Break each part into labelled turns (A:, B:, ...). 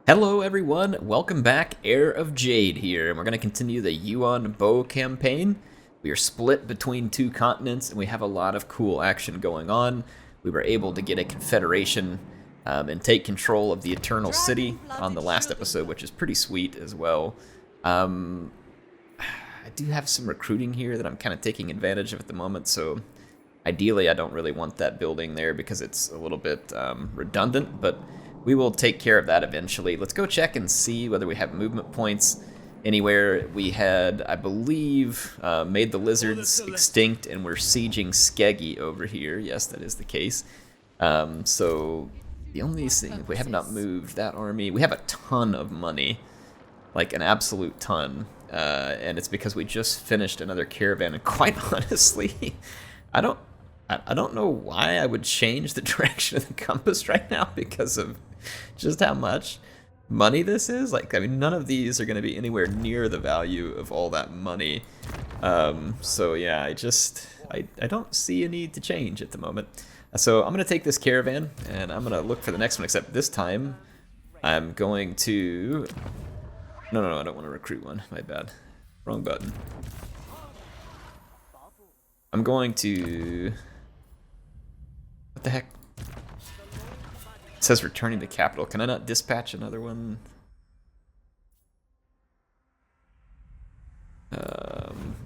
A: Hello everyone, welcome back, Heir of Jade here, and we're going to continue the Yuan Bo campaign. We are split between two continents, and we have a lot of cool action going on. We were able to get a confederation and take control of the Eternal City on the last episode, which is pretty sweet as well. I do have some recruiting here that I'm kind of taking advantage of at the moment, so ideally I don't really want that building there because it's a little bit redundant, but we will take care of that eventually. Let's go check and see whether we have movement points anywhere. We had, I believe, made the lizards extinct, and we're sieging Skeggy over here. Yes, that is the case. So the only thing, we have not moved that army. We have a ton of money, like an absolute ton, and it's because we just finished another caravan. And quite honestly, I don't know why I would change the direction of the compass right now because of just how much money this is. Like, I mean, none of these are going to be anywhere near the value of all that money. So yeah, I don't see a need to change at the moment. So I'm going to take this caravan and I'm going to look for the next one, except this time I'm going to... No, I don't want to recruit one. My bad. Wrong button. I'm going to... What the heck? It says returning the capital. Can I not dispatch another one?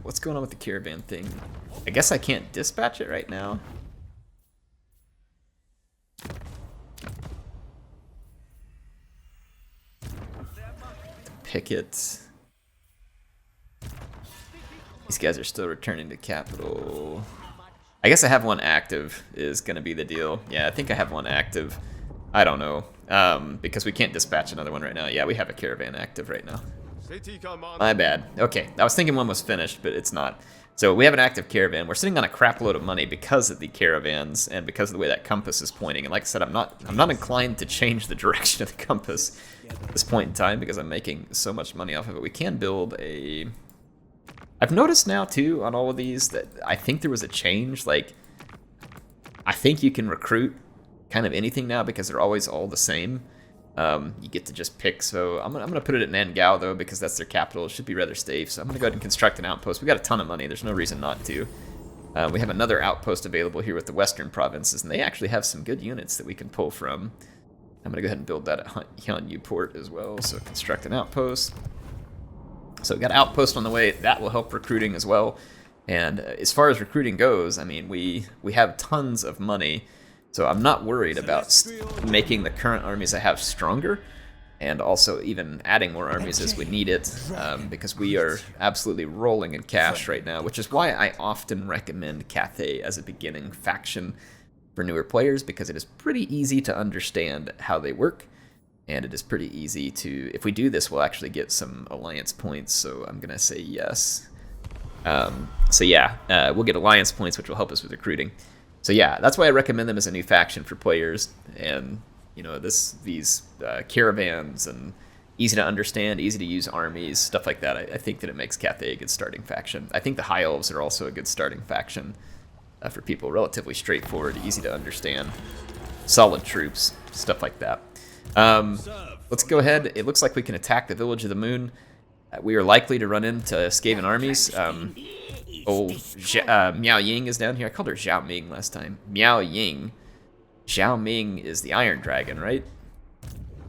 A: What's going on with the caravan thing? I guess I can't dispatch it right now. Picket. These guys are still returning to capital. I guess I have one active is going to be the deal. Yeah, I think I have one active. I don't know, because we can't dispatch another one right now. Yeah, we have a caravan active right now. My bad. Okay, I was thinking one was finished, but it's not. So we have an active caravan. We're sitting on a crap load of money because of the caravans and because of the way that compass is pointing. And like I said, I'm not inclined to change the direction of the compass at this point in time because I'm making so much money off of it. We can build a... I've noticed now, too, on all of these that I think there was a change. Like, I think you can recruit kind of anything now because they're always all the same. You get to just pick. So I'm gonna put it at Nangao, though, because that's their capital. It should be rather safe. So I'm going to go ahead and construct an outpost. We got a ton of money. There's no reason not to. We have another outpost available here with the western provinces, and they actually have some good units that we can pull from. I'm going to go ahead and build that at Hyunyu Port as well. So construct an outpost. So we got an outpost on the way. That will help recruiting as well. And as far as recruiting goes, I mean, we have tons of money. So I'm not worried about making the current armies I have stronger, and also even adding more armies as we need it, because we are absolutely rolling in cash right now, which is why I often recommend Cathay as a beginning faction for newer players, because it is pretty easy to understand how they work. And it is pretty easy to, if we do this, we'll actually get some alliance points, so I'm going to say yes. So yeah, we'll get alliance points, which will help us with recruiting. So yeah, that's why I recommend them as a new faction for players. And, you know, these caravans and easy to understand, easy to use armies, stuff like that, I think that it makes Cathay a good starting faction. I think the High Elves are also a good starting faction for people. Relatively straightforward, easy to understand, solid troops, stuff like that. Let's go ahead. It looks like we can attack the Village of the Moon. We are likely to run into Skaven armies. Miao Ying is down here. I called her Zhao Ming last time. Miao Ying. Zhao Ming is the Iron Dragon, right?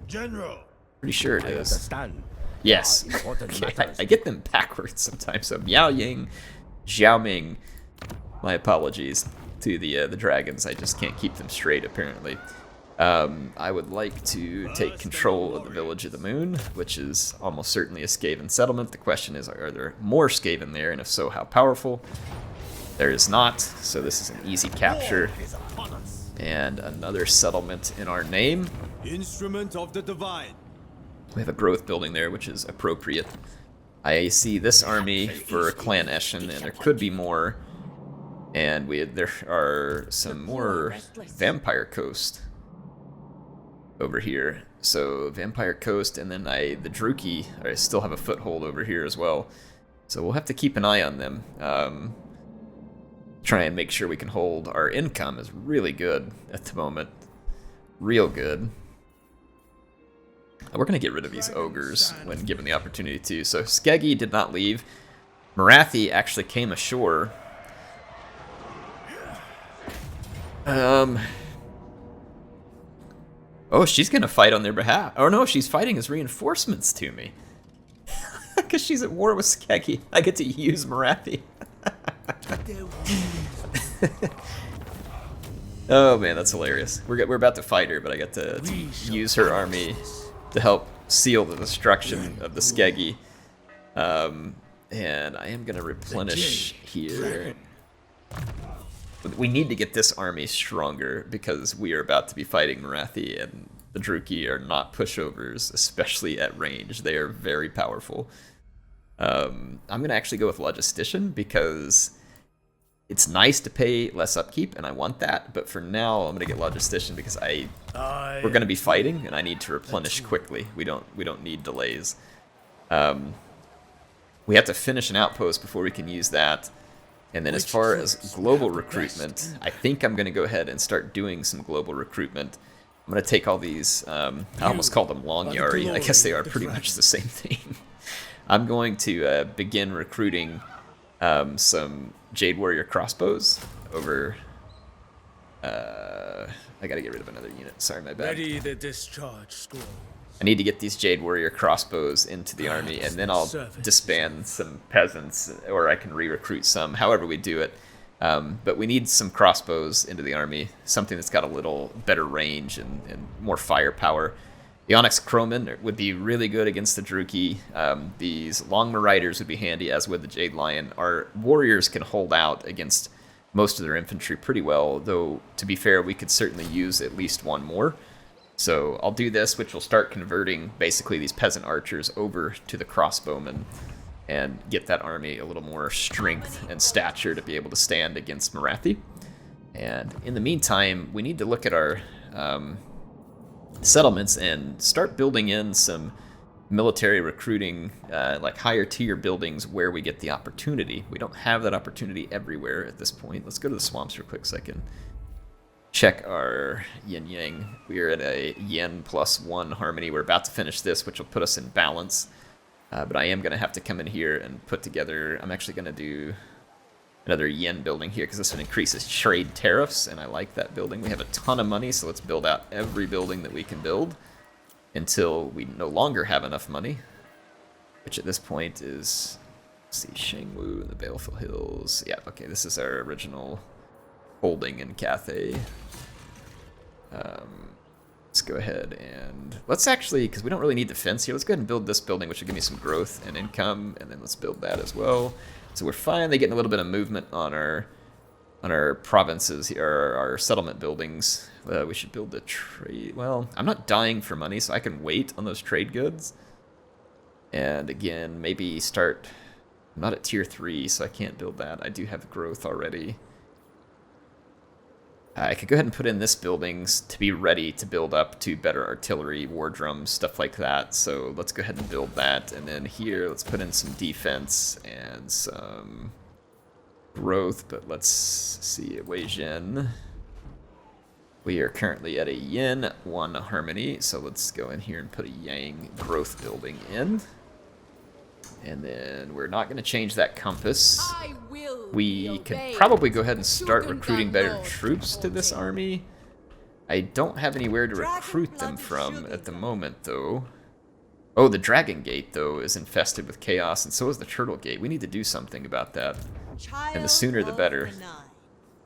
B: General.
A: Pretty sure it is. Yes. I get them backwards sometimes. So Miao Ying, Zhao Ming. My apologies to the dragons. I just can't keep them straight, apparently. I would like to take control of the Village of the Moon, which is almost certainly a Skaven settlement. The question is, are there more Skaven there, and if so, how powerful? There is not, so this is an easy capture. And another settlement in our name.
B: Instrument of the Divine.
A: We have a growth building there, which is appropriate. I see this army for Clan Eshin, and there could be more. And there are some more Vampire Coast over here. So Vampire Coast, and then the Druki, I still have a foothold over here as well. So we'll have to keep an eye on them. Try and make sure we can hold. Our income is really good at the moment. Real good. We're going to get rid of these ogres when given the opportunity to. So Skeggy did not leave. Morathi actually came ashore. Oh, she's going to fight on their behalf. Oh no, she's fighting as reinforcements to me. Because she's at war with Skeggy. I get to use Morathi. Oh man, that's hilarious. We're about to fight her, but I get to use her army to help seal the destruction of the Skeggy. And I am going to replenish here. We need to get this army stronger because we are about to be fighting Morathi, and the Druki are not pushovers, especially at range. They are very powerful. I'm going to actually go with Logistician because it's nice to pay less upkeep, and I want that. But for now, I'm going to get Logistician because we're going to be fighting, and I need to replenish quickly. We don't need delays. We have to finish an outpost before we can use that. And then as far as global recruitment, I think I'm going to go ahead and start doing some global recruitment. I'm going to take all these, I almost called them Long Yari. I guess they are pretty much the same thing. I'm going to begin recruiting some Jade Warrior crossbows over... I got to get rid of another unit. Sorry, my bad.
B: Ready the discharge scroll.
A: I need to get these Jade Warrior crossbows into the army, and then I'll disband some peasants, or I can re-recruit some, however we do it. But we need some crossbows into the army, something that's got a little better range and more firepower. The Onyx Crowman would be really good against the Druki. These Longma Riders would be handy, as would the Jade Lion. Our warriors can hold out against most of their infantry pretty well, though, to be fair, we could certainly use at least one more. So I'll do this, which will start converting basically these peasant archers over to the crossbowmen and get that army a little more strength and stature to be able to stand against Morathi. And in the meantime, we need to look at our settlements and start building in some military recruiting, like higher tier buildings where we get the opportunity. We don't have that opportunity everywhere at this point. Let's go to the swamps for a quick second. Check our yin yang. We are at a yen +1 harmony. We're about to finish this, which will put us in balance. But I am going to have to come in here and put together... I'm actually going to do another yen building here because this one increases trade tariffs, and I like that building. We have a ton of money, so let's build out every building that we can build until we no longer have enough money, which at this point is... Let's see, Shangwu and the Baleful Hills. Yeah, okay, this is our original holding in Cathay. Let's go ahead and let's actually, because we don't really need defense here, let's go ahead and build this building, which will give me some growth and income, and then let's build that as well. So we're finally getting a little bit of movement on our provinces here, our settlement buildings. We should build a trade. Well, I'm not dying for money, so I can wait on those trade goods. And again, maybe start. I'm not at tier 3, so I can't build that. I do have growth already. I could go ahead and put in this buildings to be ready to build up to better artillery, war drums, stuff like that. So let's go ahead and build that. And then here, let's put in some defense and some growth. But let's see, Wei Zhen. We are currently at a yen 1 harmony. So let's go in here and put a yang growth building in. And then we're not going to change that compass. We could probably go ahead and start recruiting better troops to this army. I don't have anywhere to recruit them from at the moment, though. Oh, the Dragon Gate, though, is infested with chaos, and so is the Turtle Gate. We need to do something about that. And the sooner the better.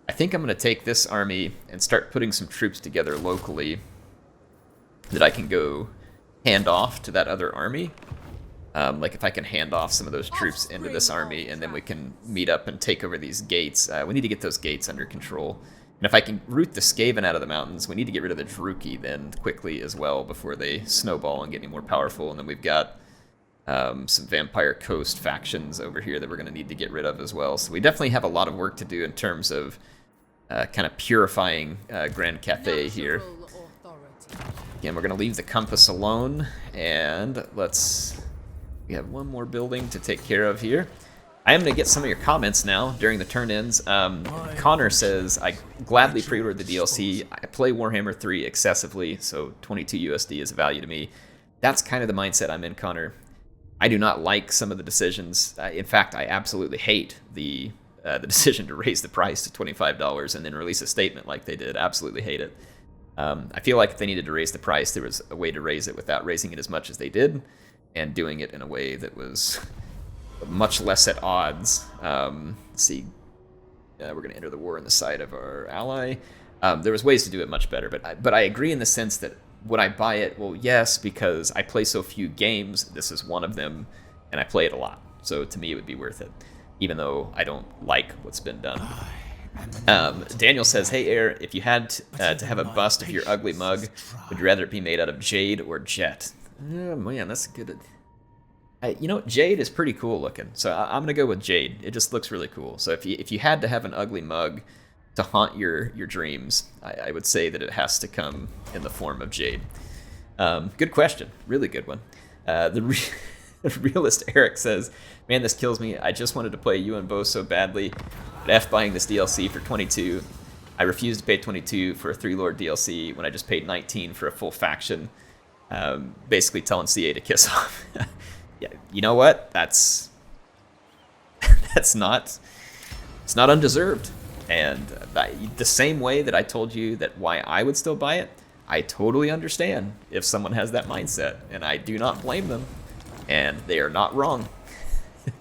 A: I think I'm going to take this army and start putting some troops together locally that I can go hand off to that other army. Like if I can hand off some of those troops into this army, and then we can meet up and take over these gates. We need to get those gates under control. And if I can root the Skaven out of the mountains, we need to get rid of the Druki then quickly as well before they snowball and get any more powerful. And then we've got some Vampire Coast factions over here that we're going to need to get rid of as well. So we definitely have a lot of work to do in terms of kind of purifying Grand Cathay here. Again, we're going to leave the compass alone, and let's... We have one more building to take care of here. I am going to get some of your comments now during the turn-ins. Connor says, I gladly pre-ordered the DLC. I play Warhammer 3 excessively, so 22 USD is a value to me. that's kind of the mindset I'm in, Connor. I do not like some of the decisions. In fact, I absolutely hate the decision to raise the price to $25 and then release a statement like they did. Absolutely hate it. I feel like if they needed to raise the price, there was a way to raise it without raising it as much as they did, and doing it in a way that was much less at odds. Let's see, we're going to enter the war on the side of our ally. There was ways to do it much better, but I agree in the sense that would I buy it? Well, yes, because I play so few games. This is one of them, and I play it a lot. So to me, it would be worth it, even though I don't like what's been done. Daniel says, hey, Air, if you had to have a bust of your ugly mug, would you rather it be made out of jade or jet? Oh, man, that's good. You know, jade is pretty cool looking, so I'm going to go with jade. It just looks really cool. So if you had to have an ugly mug to haunt your dreams, I would say that it has to come in the form of jade. Good question. Really good one. The realist Eric says, man, this kills me. I just wanted to play Yuan Bo so badly, but F buying this DLC for 22. I refused to pay 22 for a 3-Lord DLC when I just paid 19 for a full faction. Basically telling CA to kiss off. Yeah, you know what? That's not undeserved. And the same way that I told you that why I would still buy it, I totally understand if someone has that mindset, and I do not blame them, and they are not wrong,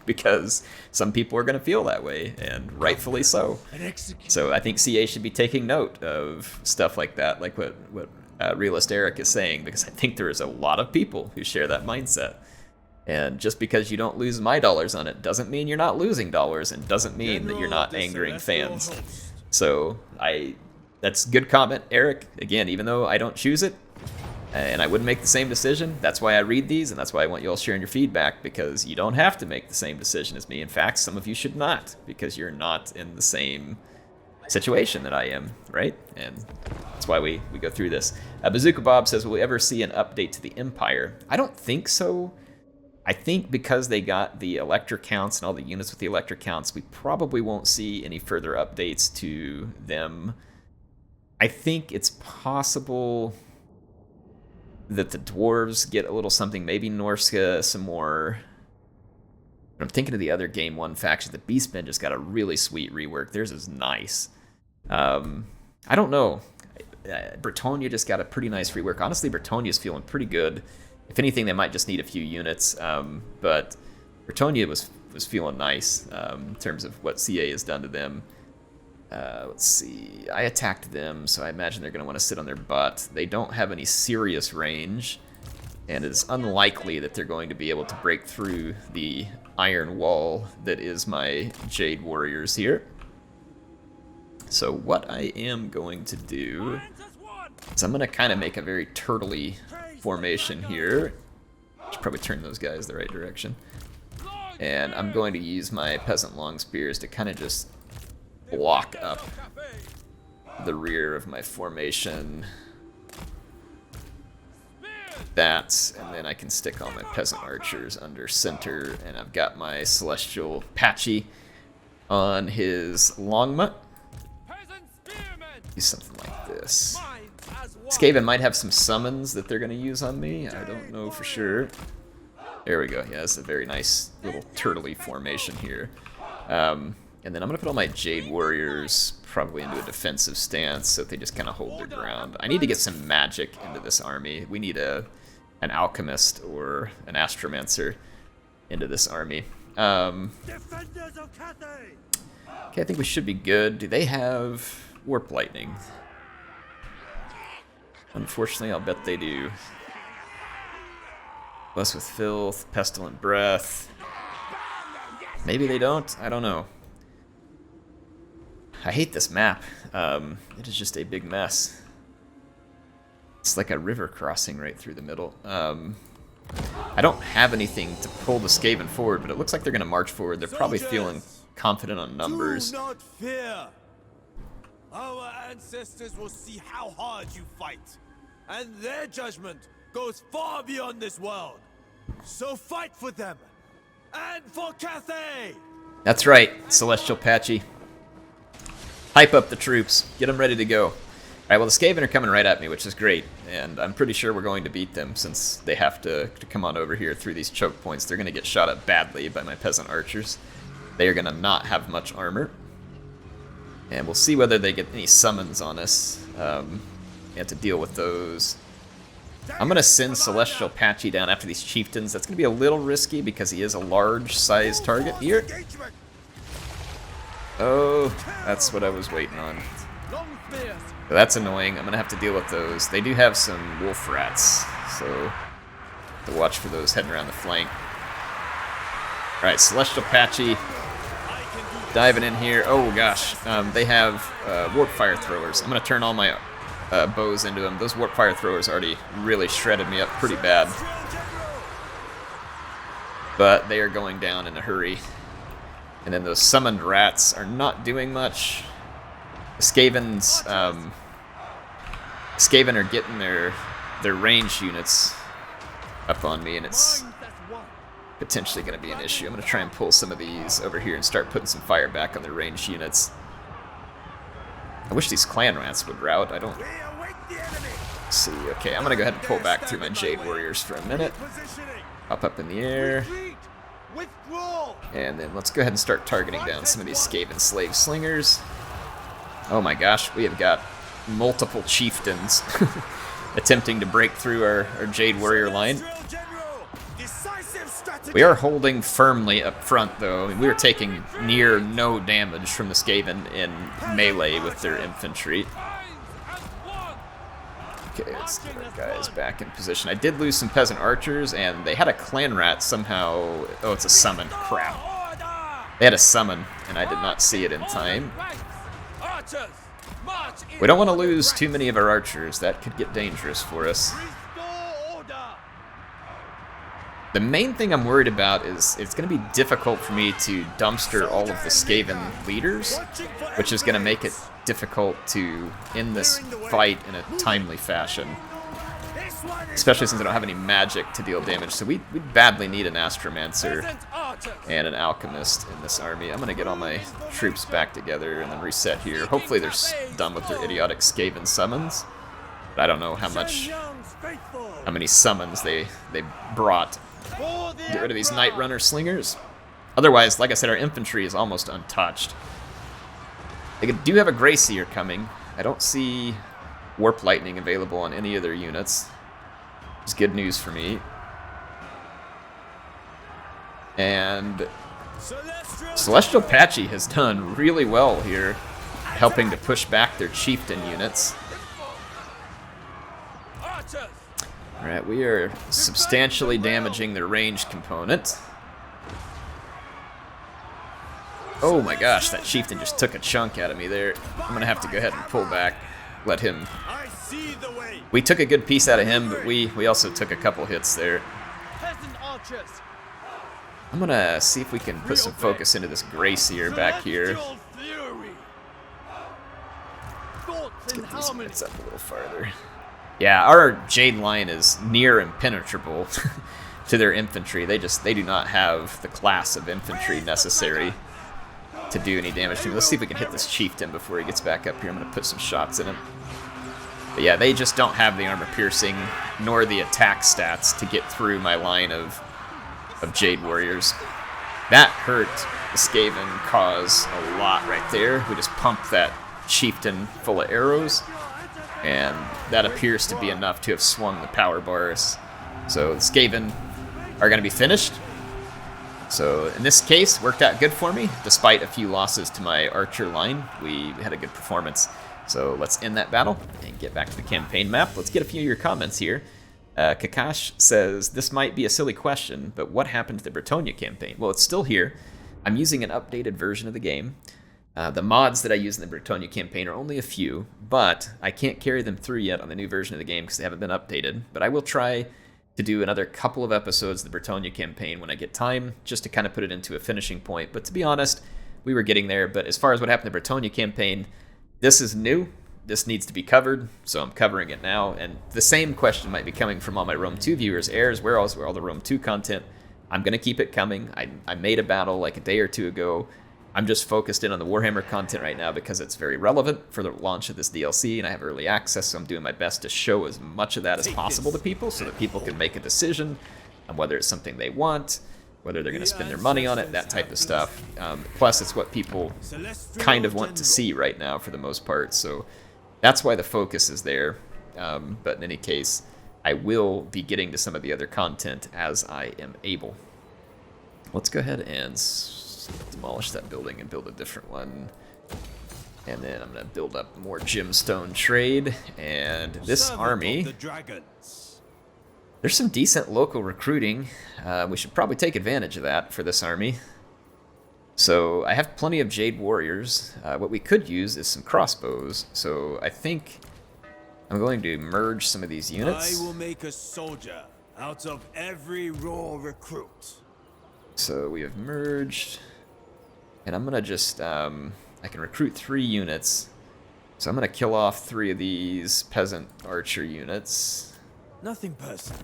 A: because some people are going to feel that way, and rightfully so. So I think CA should be taking note of stuff like that, like what Realist Eric is saying, because I think there is a lot of people who share that mindset. And just because you don't lose my dollars on it doesn't mean you're not losing dollars, and doesn't mean that you're not angering fans. So that's a good comment, Eric. Again, even though I don't choose it, and I wouldn't make the same decision, that's why I read these, and that's why I want you all sharing your feedback, because you don't have to make the same decision as me. In fact, some of you should not, because you're not in the same situation that I am, right? And that's why we go through this. Bazooka Bob says, will we ever see an update to the Empire? I don't think so. I think because they got the electric counts and all the units with the electric counts, we probably won't see any further updates to them. I think it's possible that the dwarves get a little something, maybe Norska some more. But I'm thinking of the other Game 1 faction. The Beastmen just got a really sweet rework. Theirs is nice. I don't know. Bretonia just got a pretty nice rework. Honestly, Bretonia's feeling pretty good. If anything, they might just need a few units, but Bretonia was feeling nice in terms of what CA has done to them. Let's see. I attacked them, so I imagine they're going to want to sit on their butt. They don't have any serious range, and it is unlikely that they're going to be able to break through the iron wall that is my Jade Warriors here. So what I am going to do is I'm going to kind of make a very turtley formation here. Should probably turn those guys the right direction. And I'm going to use my peasant long spears to kind of just block up the rear of my formation. That, and then I can stick all my peasant archers under center, and I've got my celestial Patchy on his longmutt. Do something like this. Skaven might have some summons that they're going to use on me. I don't know for sure. There we go. Yeah, it's a very nice little turtley formation here. And then I'm going to put all my Jade Warriors probably into a defensive stance so that they just kind of hold their ground. I need to get some magic into this army. We need an alchemist or an astromancer into this army. Okay, I think we should be good. Do they have Warp Lightning? Unfortunately, I'll bet they do. Blessed with Filth, Pestilent Breath. Maybe they don't. I don't know. I hate this map. It is just a big mess. It's like a river crossing right through the middle. I don't have anything to pull the Skaven forward, but it looks like they're going to march forward. They're probably feeling confident on numbers.
B: Do not fear. Our ancestors will see how hard you fight, and their judgment goes far beyond this world. So fight for them, and for Cathay!
A: That's right, Celestial Patchy. Hype up the troops. Get them ready to go. Alright, well the Skaven are coming right at me, which is great, and I'm pretty sure we're going to beat them since they have to come on over here through these choke points. They're going to get shot at badly by my peasant archers. They are going to not have much armor. And we'll see whether they get any summons on us. We have to deal with those. I'm going to send Celestial Patchy down after these chieftains. That's going to be a little risky because he is a large-sized target here. Oh, that's what I was waiting on. That's annoying. I'm going to have to deal with those. They do have some wolf rats, so have to watch for those heading around the flank. Alright, Celestial Patchy diving in here. Oh gosh, they have warp fire throwers. I'm going to turn all my bows into them. Those warp fire throwers already really shredded me up pretty bad. But they are going down in a hurry. And then those summoned rats are not doing much. The Skaven are getting their ranged units up on me, and it's potentially going to be an issue. I'm going to try and pull some of these over here and start putting some fire back on their ranged units. I wish these clan rats would rout. I don't see. Okay, I'm going to go ahead and pull back through my Jade Warriors for a minute. Hop up in the air. And then let's go ahead and start targeting down some of these Skaven slave slingers. Oh my gosh, we have got multiple chieftains attempting to break through our Jade Warrior line. We are holding firmly up front, though. I mean, we are taking near no damage from the Skaven in melee with their infantry. Okay, let's get our guys back in position. I did lose some peasant archers, and they had a clan rat somehow. Oh, it's a summon. Crap. They had a summon, and I did not see it in time. We don't want to lose too many of our archers. That could get dangerous for us. The main thing I'm worried about is it's going to be difficult for me to dumpster all of the Skaven leaders, which is going to make it difficult to end this fight in a timely fashion. Especially since I don't have any magic to deal damage, so we badly need an Astromancer and an Alchemist in this army. I'm going to get all my troops back together and then reset here. Hopefully they're done with their idiotic Skaven summons. But I don't know how many summons they brought. Get rid of these Night Runner slingers. Otherwise, like I said, our infantry is almost untouched. They do have a Grey Seer coming. I don't see Warp Lightning available on any of their units. It's good news for me. And Celestial Patchy has done really well here, helping to push back their chieftain units. Alright, we are substantially damaging their ranged component. Oh my gosh, that chieftain just took a chunk out of me there. I'm gonna have to go ahead and pull back, let him. We took a good piece out of him, but we also took a couple hits there. I'm gonna see if we can put some focus into this Grey Seer back here. Let's get these units up a little farther. Yeah, our Jade line is near impenetrable to their infantry. They do not have the class of infantry necessary to do any damage to him. Let's see if we can hit this chieftain before he gets back up here. I'm going to put some shots in him. But yeah, they just don't have the armor piercing nor the attack stats to get through my line of Jade Warriors. That hurt the Skaven cause a lot right there. We just pumped that chieftain full of arrows, and that appears to be enough to have swung the power bars. So the Skaven are going to be finished. So in this case, worked out good for me. Despite a few losses to my archer line, we had a good performance. So let's end that battle and get back to the campaign map. Let's get a few of your comments here. Kakash says, this might be a silly question, but what happened to the Bretonnia campaign? Well, it's still here. I'm using an updated version of the game. The mods that I use in the Bretonnia campaign are only a few, but I can't carry them through yet on the new version of the game because they haven't been updated. But I will try to do another couple of episodes of the Bretonnia campaign when I get time, just to kind of put it into a finishing point. But to be honest, we were getting there. But as far as what happened in the Bretonnia campaign, this is new. This needs to be covered, so I'm covering it now. And the same question might be coming from all my Rome 2 viewers. Airs, where all the Rome 2 content? I'm going to keep it coming. I made a battle like a day or two ago. I'm just focused in on the Warhammer content right now because it's very relevant for the launch of this DLC, and I have early access, so I'm doing my best to show as much of that as possible to people so that people can make a decision on whether it's something they want, whether they're going to spend their money on it, that type of stuff. Plus, it's what people kind of want to see right now for the most part, so that's why the focus is there. But in any case, I will be getting to some of the other content as I am able. Let's go ahead and demolish that building and build a different one. And then I'm going to build up more gemstone trade. And this army, there's some decent local recruiting. We should probably take advantage of that for this army. So I have plenty of Jade Warriors. What we could use is some crossbows. So I think I'm going to merge some of these units.
B: I will make a soldier out of every raw recruit.
A: So we have merged. And I'm going to just, I can recruit 3 units. So I'm going to kill off 3 of these peasant archer units.
B: Nothing personal.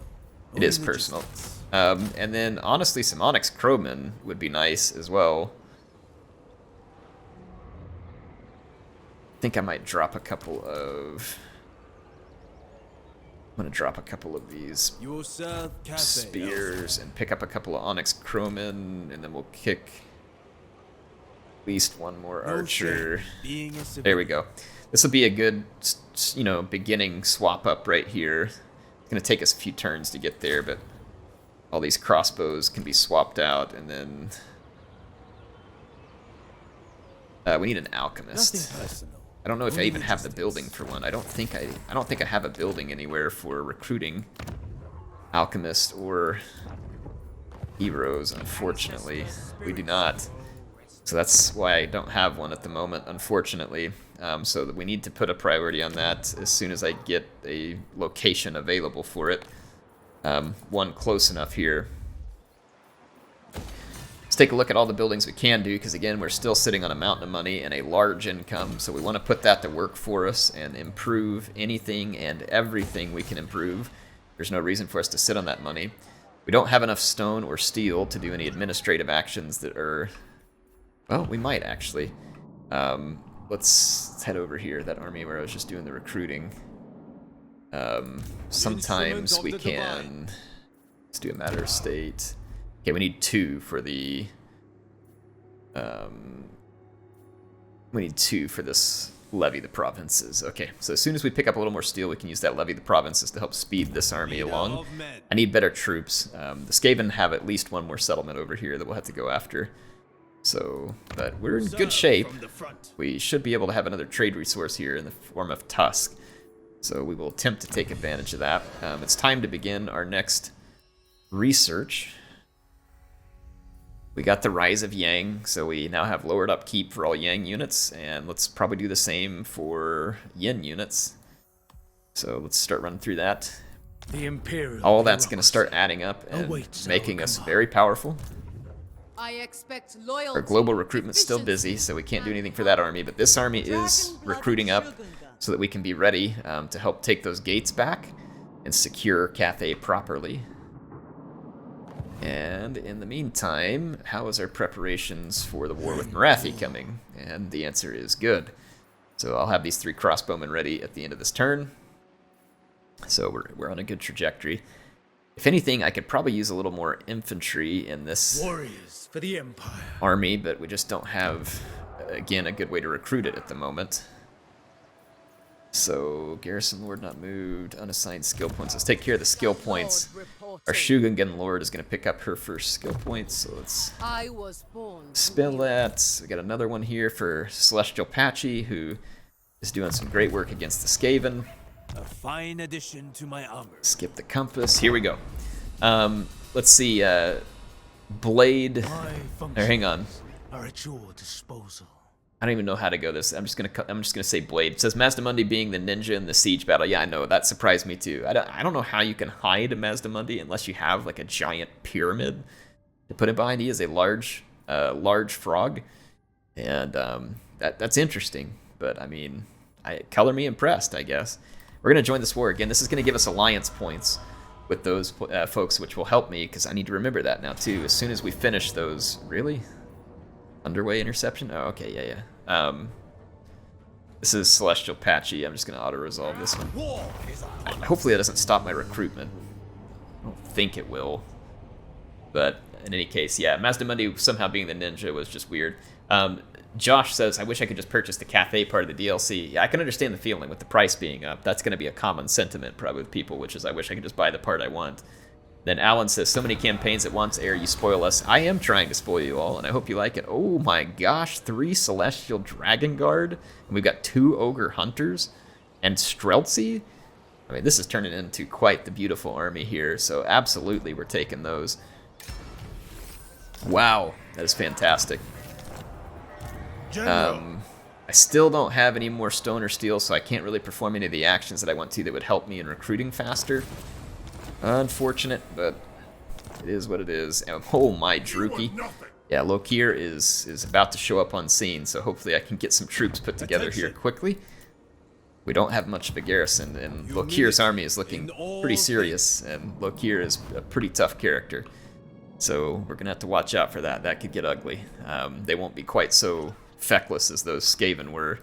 A: It is personal. And then, honestly, some Onyx Crowmen would be nice as well. I think I might drop a couple of... I'm going to drop a couple of these spears and pick up a couple of Onyx Crowmen, and then we'll kick at least one more archer. There we go. This will be a good, you know, beginning swap up right here. It's going to take us a few turns to get there, but all these crossbows can be swapped out, and then we need an alchemist. I don't know if I even have the building for one. I don't think I have a building anywhere for recruiting alchemists or heroes, unfortunately. We do not. So that's why I don't have one at the moment, unfortunately. So that we need to put a priority on that as soon as I get a location available for it. One close enough here. Let's take a look at all the buildings we can do, because again, we're still sitting on a mountain of money and a large income, so we want to put that to work for us and improve anything and everything we can improve. There's no reason for us to sit on that money. We don't have enough stone or steel to do any administrative actions that are... Well, we might actually. Let's head over here, that army where I was just doing the recruiting. Sometimes we can... Let's do a matter of state. Okay, we need 2 for the... we need 2 for this levy the provinces. Okay, so as soon as we pick up a little more steel, we can use that levy the provinces to help speed this army along. I need better troops. The Skaven have at least 1 more settlement over here that we'll have to go after. So, but we're in good shape. We should be able to have another trade resource here in the form of Tusk. So we will attempt to take advantage of that. It's time to begin our next research. We got the Rise of Yang, so we now have lowered upkeep for all Yang units, and let's probably do the same for Yin units. So let's start running through that. All that's going to start adding up and making us very powerful. Our global recruitment's still busy, so we can't do anything for that army, but this army is recruiting up so that we can be ready to help take those gates back and secure Cathay properly. And in the meantime, how is our preparations for the war with Morathi coming? And the answer is good. So I'll have these 3 crossbowmen ready at the end of this turn. So we're on a good trajectory. If anything, I could probably use a little more infantry in this
B: Warriors for the Empire
A: army, but we just don't have, again, a good way to recruit it at the moment. So, Garrison Lord not moved, unassigned skill points. Let's take care of the skill points. Our Shugengen Lord is going to pick up her first skill points, so let's spell that. We got another one here for Celestial Patchy, who is doing some great work against the Skaven.
B: A fine addition to my armor.
A: Skip the compass. Here we go. Let's see. Blade. Hang on.
B: Are at your disposal.
A: I don't even know how to go this. I'm just gonna say Blade. It says Mazdamundi being the ninja in the siege battle. Yeah, I know, that surprised me too. I don't know how you can hide a Mazdamundi unless you have like a giant pyramid to put it behind. He is a large frog, and that's interesting. But I mean, color me impressed, I guess. We're gonna join this war again. This is gonna give us alliance points with those folks, which will help me because I need to remember that now too. As soon as we finish those, really. Underway interception? Oh, okay, yeah. This is Celestial Patchy. I'm just going to auto-resolve this one. Hopefully that doesn't stop my recruitment. I don't think it will. But in any case, yeah, Mazdamundi somehow being the ninja was just weird. Josh says, I wish I could just purchase the Cathay part of the DLC. Yeah, I can understand the feeling with the price being up. That's going to be a common sentiment probably with people, which is I wish I could just buy the part I want. Then Alan says, so many campaigns at once, Air, you spoil us. I am trying to spoil you all, and I hope you like it. Oh my gosh, 3 Celestial Dragon Guard, and we've got 2 Ogre Hunters, and Streltsy. I mean, this is turning into quite the beautiful army here, so absolutely we're taking those. Wow, that is fantastic. I still don't have any more stone or steel, so I can't really perform any of the actions that I want to that would help me in recruiting faster. Unfortunate, but it is what it is. And, oh my, Druki. Yeah, Lokhir is about to show up on scene, so hopefully I can get some troops put together here quickly. We don't have much of a garrison, and Lokhir's army is looking pretty serious, and Lokhir is a pretty tough character. So we're going to have to watch out for that. That could get ugly. They won't be quite so feckless as those Skaven were.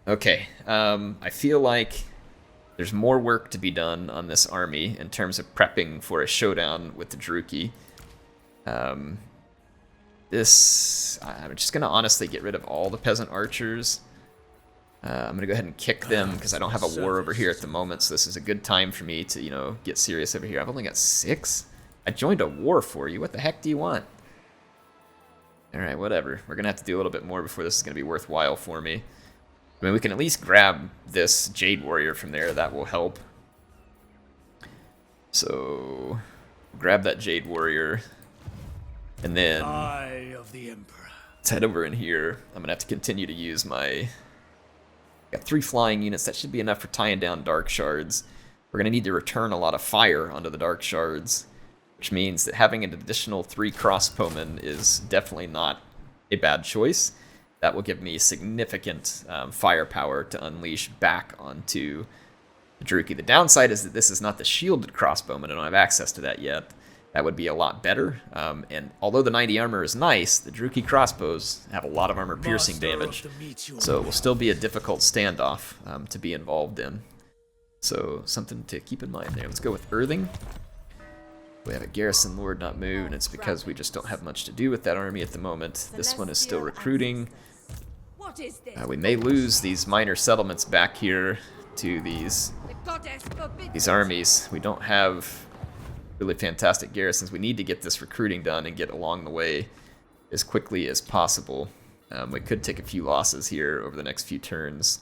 A: Okay, I feel like there's more work to be done on this army in terms of prepping for a showdown with the Druki. I'm just going to honestly get rid of all the peasant archers. I'm going to go ahead and kick them because I don't have a war over here at the moment, so this is a good time for me to, you know, get serious over here. I've only got 6? I joined a war for you. What the heck do you want? Alright, whatever. We're going to have to do a little bit more before this is going to be worthwhile for me. I mean, we can at least grab this Jade Warrior from there. That will help. So, grab that Jade Warrior. And then
B: Eye of the Emperor.
A: Let's head over in here. I'm going to have to continue to use my... Got 3 flying units. That should be enough for tying down Dark Shards. We're going to need to return a lot of fire onto the Dark Shards, which means that having an additional 3 crossbowmen is definitely not a bad choice. That will give me significant firepower to unleash back onto the Druki. The downside is that this is not the shielded crossbowman. I don't have access to that yet. That would be a lot better. And although the 90 armor is nice, the Druki crossbows have a lot of armor piercing damage. So it will still be a difficult standoff to be involved in. So something to keep in mind there. Let's go with Earthing. We have a Garrison Lord not moved, and it's because we just don't have much to do with that army at the moment. This one is still recruiting. We may lose these minor settlements back here to these armies. We don't have really fantastic garrisons. We need to get this recruiting done and get along the way as quickly as possible. We could take a few losses here over the next few turns.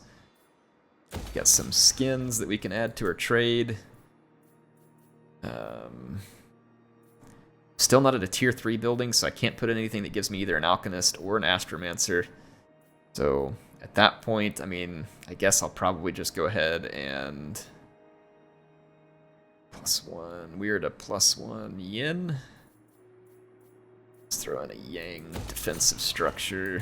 A: Got some skins that we can add to our trade. Still not at a tier 3 building, so I can't put in anything that gives me either an Alchemist or an Astromancer. So at that point, I mean, I guess I'll probably just go ahead and +1. We're at a +1 yin. Let's throw in a yang defensive structure.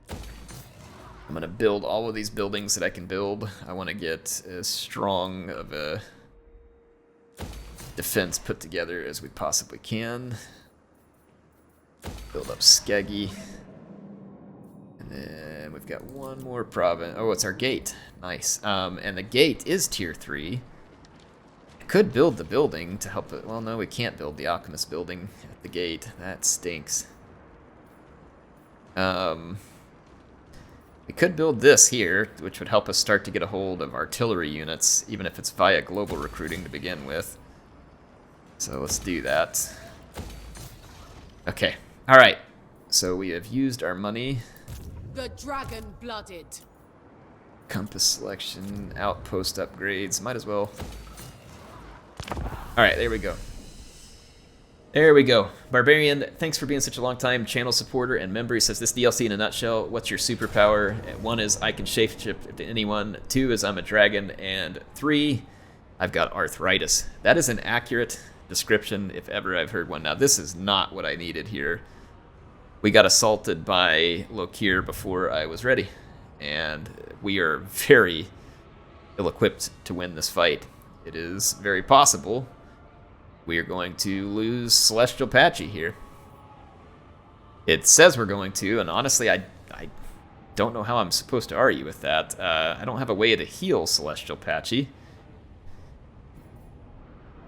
A: I'm going to build all of these buildings that I can build. I want to get as strong of a defense put together as we possibly can. Build up Skeggy. And then we've got one more province. Oh, it's our gate. Nice. And the gate is tier 3. I could build the building to help it. Well, no, we can't build the Alchemist building at the gate. That stinks. We could build this here, which would help us start to get a hold of artillery units, even if it's via global recruiting to begin with. So let's do that. Okay. Alright. So we have used our money.
C: The dragon-blooded.
A: Compass selection, outpost upgrades. Might as well. Alright, there we go. There we go. Barbarian, thanks for being such a long time channel supporter and member. He says, this DLC in a nutshell, what's your superpower? 1 is I can shapeshift to anyone. 2 is I'm a dragon. And 3, I've got arthritis. That is an accurate description if ever I've heard one. Now, this is not what I needed here. We got assaulted by Lokhir before I was ready. And we are very ill-equipped to win this fight. It is very possible we are going to lose Celestial Patchy here. It says we're going to, and honestly, I don't know how I'm supposed to argue with that. I don't have a way to heal Celestial Patchy.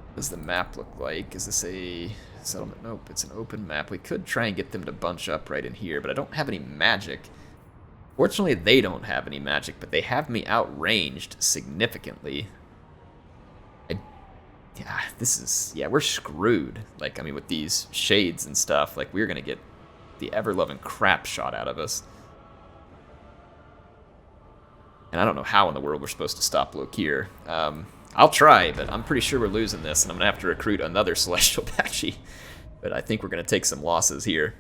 A: What does the map look like? Is this a settlement? Nope, it's an open map. We could try and get them to bunch up right in here, but I don't have any magic. Fortunately, they don't have any magic, but they have me outranged significantly. Yeah, we're screwed. Like, I mean, with these shades and stuff, like, we're gonna get the ever-loving crap shot out of us. And I don't know how in the world we're supposed to stop Lokhir. I'll try, but I'm pretty sure we're losing this, and I'm gonna have to recruit another Celestial Patchy. But I think we're gonna take some losses here.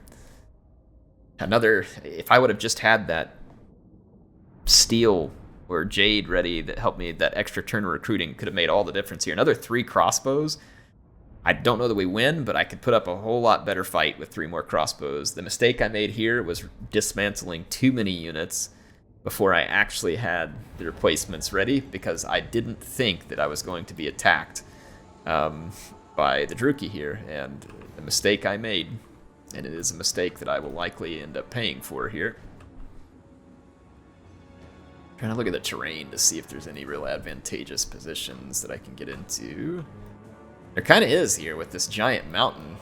A: If I would have just had that steel or jade ready that helped me, that extra turn of recruiting could have made all the difference here. Another 3 crossbows. I don't know that we win, but I could put up a whole lot better fight with 3 more crossbows. The mistake I made here was dismantling too many units before I actually had the replacements ready, because I didn't think that I was going to be attacked by the Druki here, and the mistake I made, and it is a mistake that I will likely end up paying for here. Trying to look at the terrain to see if there's any real advantageous positions that I can get into. There kind of is here with this giant mountain.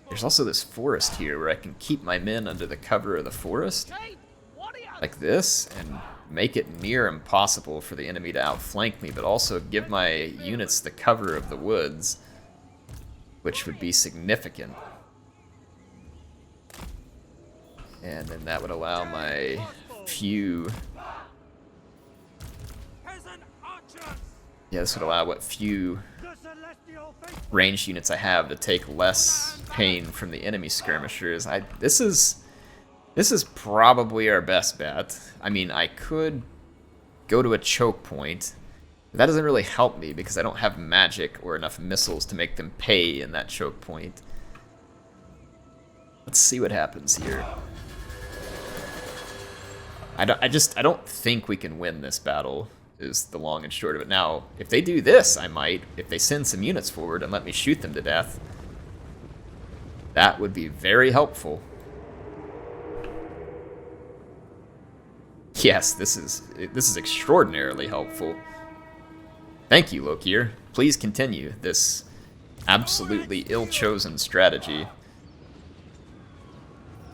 A: There's also this forest here where I can keep my men under the cover of the forest, like this, and make it near impossible for the enemy to outflank me, but also give my units the cover of the woods, which would be significant. And then that would allow my few... Yeah, this would allow what few ranged units I have to take less pain from the enemy skirmishers. This is probably our best bet. I mean, I could go to a choke point. That doesn't really help me because I don't have magic or enough missiles to make them pay in that choke point. Let's see what happens here. I don't think we can win this battle, is the long and short of it. Now, if they do this, I might. If they send some units forward and let me shoot them to death, that would be very helpful. Yes, this is extraordinarily helpful. Thank you, Lokhir. Please continue this absolutely ill-chosen strategy.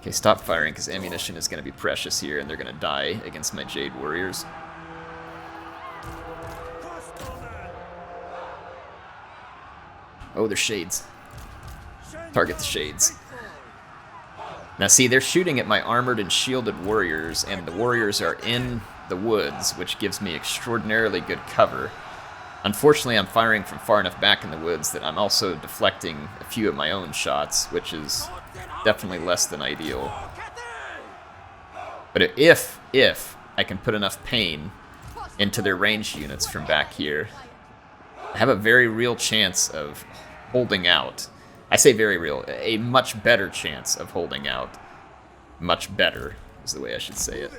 A: Okay, stop firing, because ammunition is going to be precious here, and they're going to die against my Jade Warriors. Oh, they're shades. Target the shades. Now see, they're shooting at my armored and shielded warriors, and the warriors are in the woods, which gives me extraordinarily good cover. Unfortunately, I'm firing from far enough back in the woods that I'm also deflecting a few of my own shots, which is definitely less than ideal. But if I can put enough pain into their ranged units from back here, I have a very real chance of holding out. I say very real, a much better chance of holding out. Much better is the way I should say it.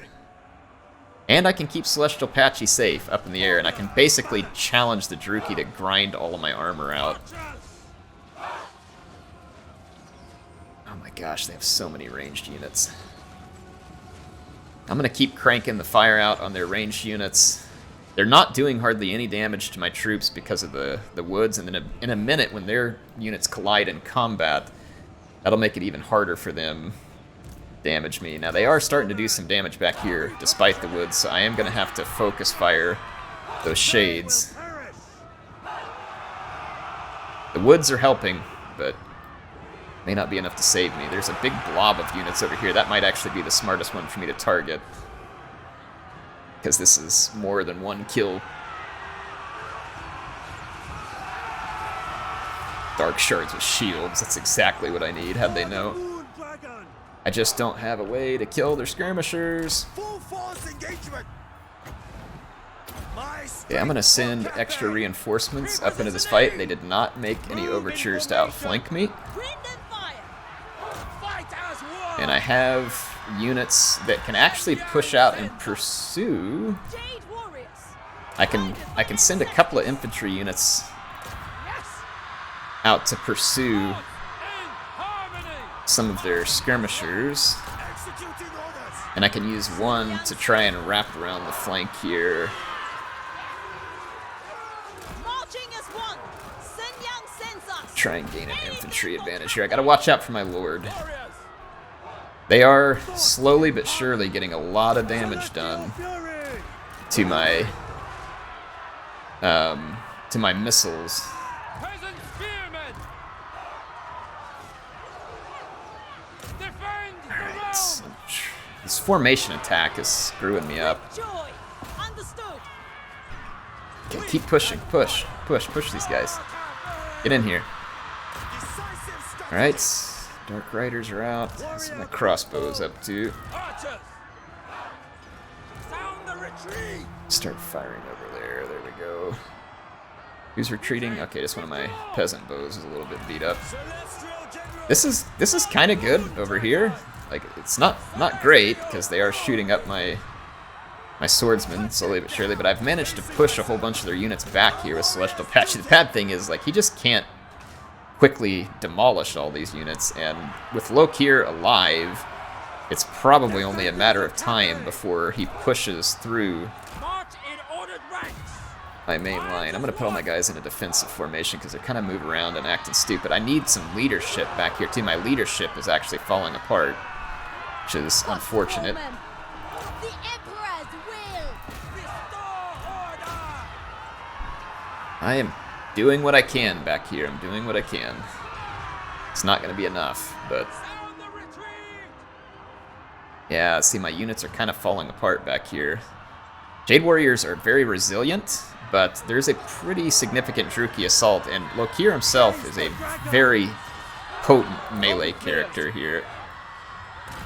A: And I can keep Celestial Patchy safe up in the air, and I can basically challenge the Druki to grind all of my armor out. Oh my gosh, they have so many ranged units. I'm going to keep cranking the fire out on their ranged units. They're not doing hardly any damage to my troops because of the woods, and then in a minute when their units collide in combat, that'll make it even harder for them to damage me. Now they are starting to do some damage back here despite the woods, so I am going to have to focus fire those shades. The woods are helping, but may not be enough to save me. There's a big blob of units over here. That might actually be the smartest one for me to target, because this is more than one kill. Dark shards with shields, that's exactly what I need, how'd they know? I just don't have a way to kill their skirmishers. Yeah, I'm gonna send extra reinforcements up into this fight. They did not make any overtures to outflank me. And I have units that can actually push out and pursue. I can send a couple of infantry units out to pursue some of their skirmishers. And I can use one to try and wrap around the flank here. Try and gain an infantry advantage here. I gotta watch out for my lord. They are slowly but surely getting a lot of damage done to my missiles. Alright, this formation attack is screwing me up. Okay, keep pushing, push these guys. Get in here. Alright, Dark Riders are out. That's what my crossbow's up to. Start firing over there. There we go. Who's retreating? Okay, just one of my peasant bows is a little bit beat up. This is kind of good over here. Like, it's not great because they are shooting up my swordsmen slowly but surely, but I've managed to push a whole bunch of their units back here with Celestial Patchy. The bad thing is, like, he just can't quickly demolish all these units, and with Lokhir alive, it's probably only a matter of time before he pushes through my main line. I'm going to put all my guys in a defensive formation because they're kind of moving around and acting stupid. I need some leadership back here too. My leadership is actually falling apart, which is unfortunate. I am doing what I can back here. I'm doing what I can. It's not going to be enough, but yeah, see, my units are kind of falling apart back here. Jade Warriors are very resilient, but there's a pretty significant Druchii assault, and Lokhir himself is a very potent melee character here.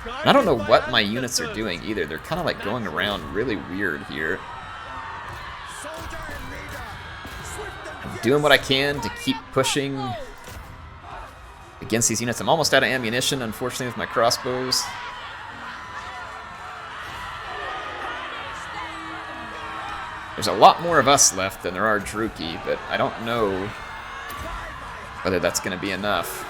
A: And I don't know what my units are doing either. They're kind of like going around really weird here. I'm doing what I can to keep pushing against these units. I'm almost out of ammunition, unfortunately, with my crossbows. There's a lot more of us left than there are Druchii, but I don't know whether that's going to be enough.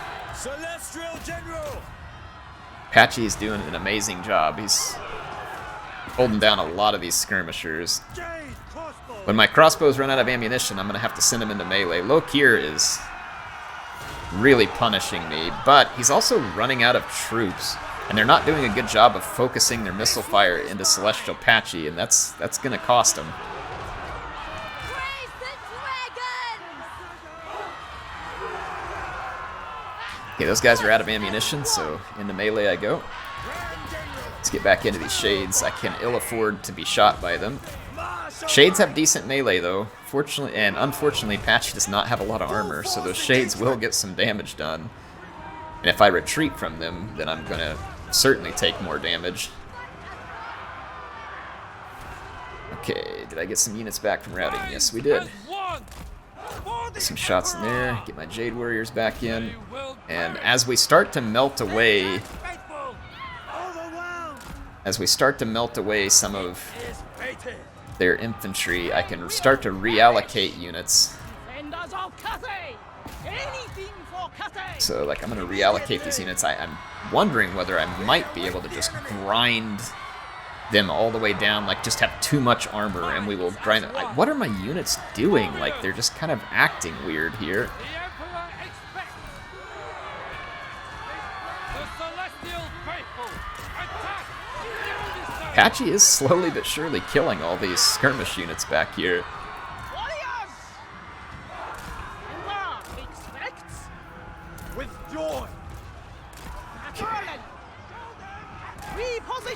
A: Patchy's doing an amazing job. He's holding down a lot of these skirmishers. When my crossbows run out of ammunition, I'm going to have to send them into melee. Lokhir is really punishing me, but he's also running out of troops, and they're not doing a good job of focusing their missile fire into Celestial Patchy, and that's going to cost them. Okay, those guys are out of ammunition, so into melee I go. Let's get back into these Shades. I can ill afford to be shot by them. Shades have decent melee, though. Fortunately, and unfortunately, Patchy does not have a lot of armor, so those Shades will get some damage done. And if I retreat from them, then I'm going to certainly take more damage. Okay, did I get some units back from routing? Yes, we did. Some shots in there, get my Jade Warriors back in, and as we start to melt away some of their infantry, I can start to reallocate units. So, like, I'm going to reallocate these units. I'm wondering whether I might be able to just grind them all the way down, like just have too much armor, and we will grind them. What are my units doing? Like, they're just kind of acting weird here. Patchy is slowly but surely killing all these skirmish units back here.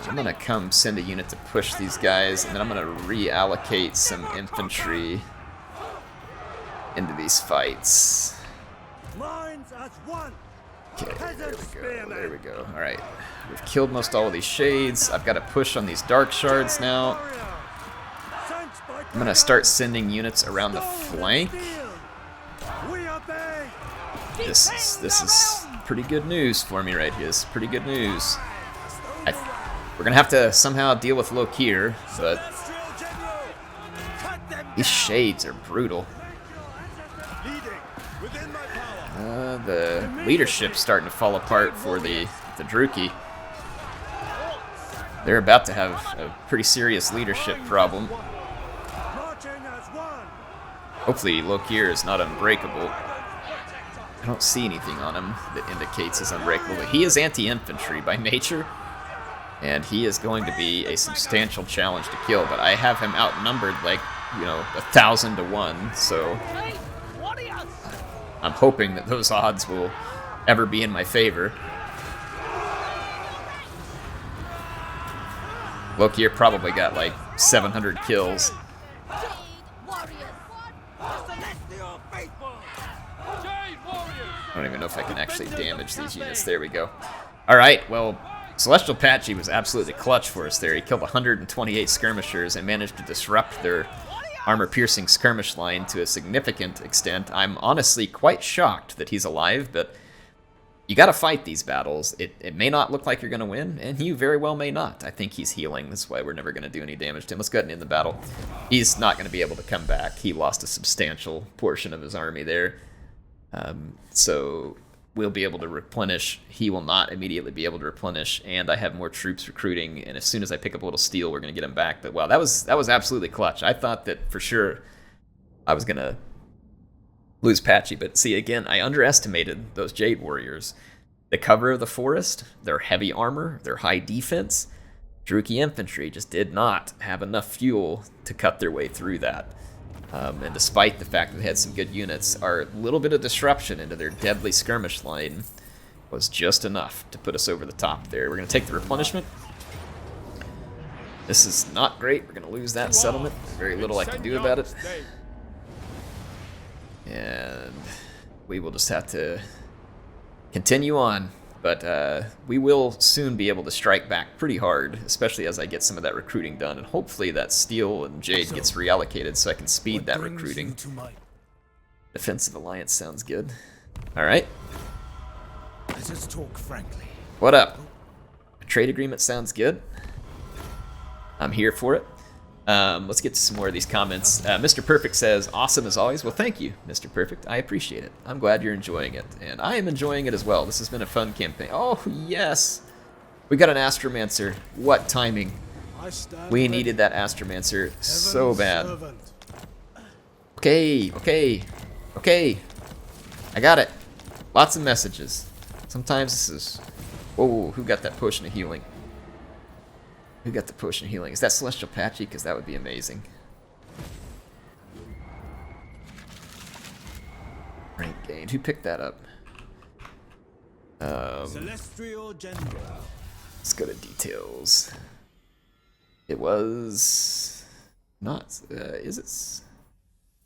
A: I'm gonna come send a unit to push these guys, and then I'm gonna reallocate some infantry into these fights. Okay, there we go. Alright, we've killed most all of these Shades. I've got to push on these Dark Shards now. I'm gonna start sending units around the flank. This is pretty good news for me right here. This is pretty good news. We're gonna have to somehow deal with Lokhir, but these shades are brutal. The leadership's starting to fall apart for the Druki. They're about to have a pretty serious leadership problem. Hopefully Lokhir is not unbreakable. I don't see anything on him that indicates he's unbreakable, but he is anti-infantry by nature, and he is going to be a substantial challenge to kill, but I have him outnumbered like, 1,000 to 1, so I'm hoping that those odds will ever be in my favor. Lokhir probably got like 700 kills. I don't even know if I can actually damage these units. There we go. Alright, well, Celestial Patchy was absolutely clutch for us there. He killed 128 skirmishers and managed to disrupt their armor-piercing skirmish line to a significant extent. I'm honestly quite shocked that he's alive, but you gotta fight these battles. It may not look like you're gonna win, and you very well may not. I think he's healing. That's why we're never gonna do any damage to him. Let's go ahead and end the battle. He's not gonna be able to come back. He lost a substantial portion of his army there. So we'll be able to replenish. He will not immediately be able to replenish, and I have more troops recruiting, and as soon as I pick up a little steel, we're going to get him back. But wow, that was absolutely clutch. I thought that for sure I was going to lose Patchy, but see, again, I underestimated those Jade Warriors. The cover of the forest, their heavy armor, their high defense, Druki infantry just did not have enough fuel to cut their way through that. And despite the fact that they had some good units, our little bit of disruption into their deadly skirmish line was just enough to put us over the top there. We're going to take the replenishment. This is not great. We're going to lose that settlement. Very little I can do about it. And we will just have to continue on. But we will soon be able to strike back pretty hard, especially as I get some of that recruiting done. And hopefully that steel and jade gets reallocated so I can speed that recruiting. Defensive alliance sounds good. Alright.
B: Let us talk frankly.
A: What up? A trade agreement sounds good. I'm here for it. Let's get to some more of these comments. Mr. Perfect says, awesome as always. Well, thank you, Mr. Perfect. I appreciate it. I'm glad you're enjoying it. And I am enjoying it as well. This has been a fun campaign. Oh, yes. We got an Astromancer. What timing. We needed that Astromancer so bad. Okay, okay, okay. I got it. Lots of messages. Sometimes this is... Whoa, who got that potion of healing? Who got the potion of healing? Is that Celestial Patchy? Because that would be amazing. Rank gained. Who picked that up?
B: Celestial General.
A: Let's go to details. It was not. Is it?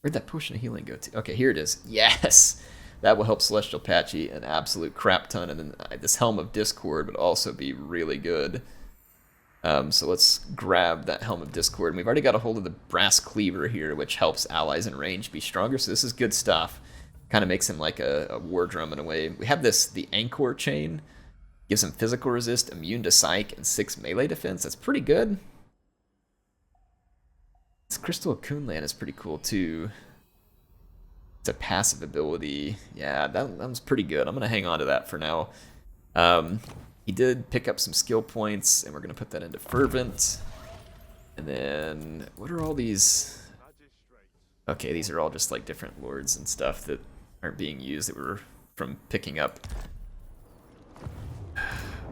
A: Where'd that potion of healing go to? Okay, here it is. Yes, that will help Celestial Patchy an absolute crap ton, and then this Helm of Discord would also be really good. So let's grab that Helm of Discord. And we've already got a hold of the Brass Cleaver here, which helps allies in range be stronger. So this is good stuff. Kind of makes him like a war drum in a way. We have the Anchor Chain. Gives him physical resist, immune to psych, and 6 melee defense. That's pretty good. This Crystal of Kunlan is pretty cool too. It's a passive ability. Yeah, that was pretty good. I'm going to hang on to that for now. He did pick up some skill points, and we're going to put that into Fervent. And then, what are all these? Okay, these are all just like different lords and stuff that aren't being used that were from picking up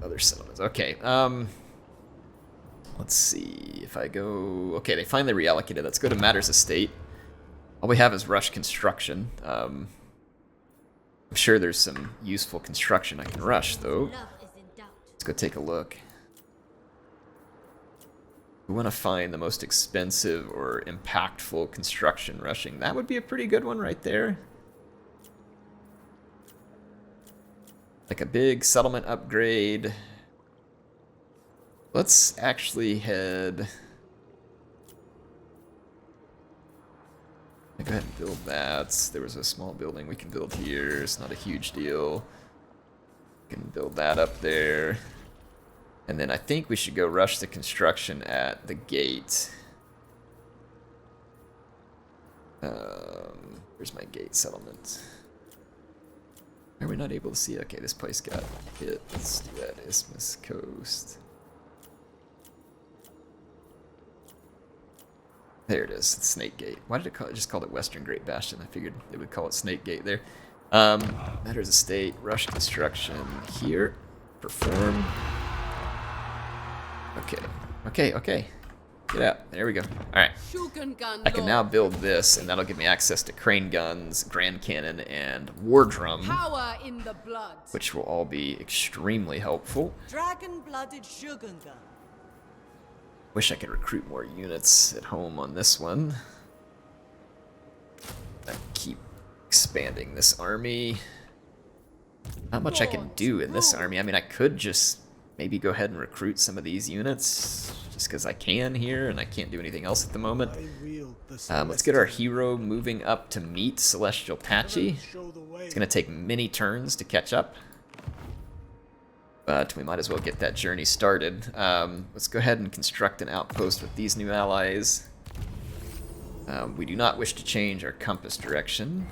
A: other settlements. Okay, let's see if I go... Okay, they finally reallocated. Let's go to Matter's Estate. All we have is Rush Construction. I'm sure there's some useful construction I can rush, though. Let's go take a look. We want to find the most expensive or impactful construction rushing. That would be a pretty good one right there. Like a big settlement upgrade. Let's actually head... Go ahead and build that. There was a small building we can build here. It's not a huge deal. Can build that up there. And then I think we should go rush the construction at the gate. Where's my gate settlement? Are we not able to see? Okay, this place got hit. Let's do that. Isthmus Coast. There it is, Snake Gate. Why did it call it? Just called it Western Great Bastion. I figured they would call it Snake Gate there. Matters Estate, rush construction here. Perform. Okay. Get out. There we go. Alright. I can now build this, and that'll give me access to crane guns, grand cannon, and war drum.
C: Power in the blood.
A: Which will all be extremely helpful.
D: Dragon-blooded Shogun gun.
A: Wish I could recruit more units at home on this one. I keep expanding this army. Not much I can do in this army. I mean, I could just maybe go ahead and recruit some of these units just because I can here and I can't do anything else at the moment. Let's get our hero moving up to meet Celestial Patchy. It's going to take many turns to catch up, but we might as well get that journey started. Let's go ahead and construct an outpost with these new allies. We do not wish to change our compass direction.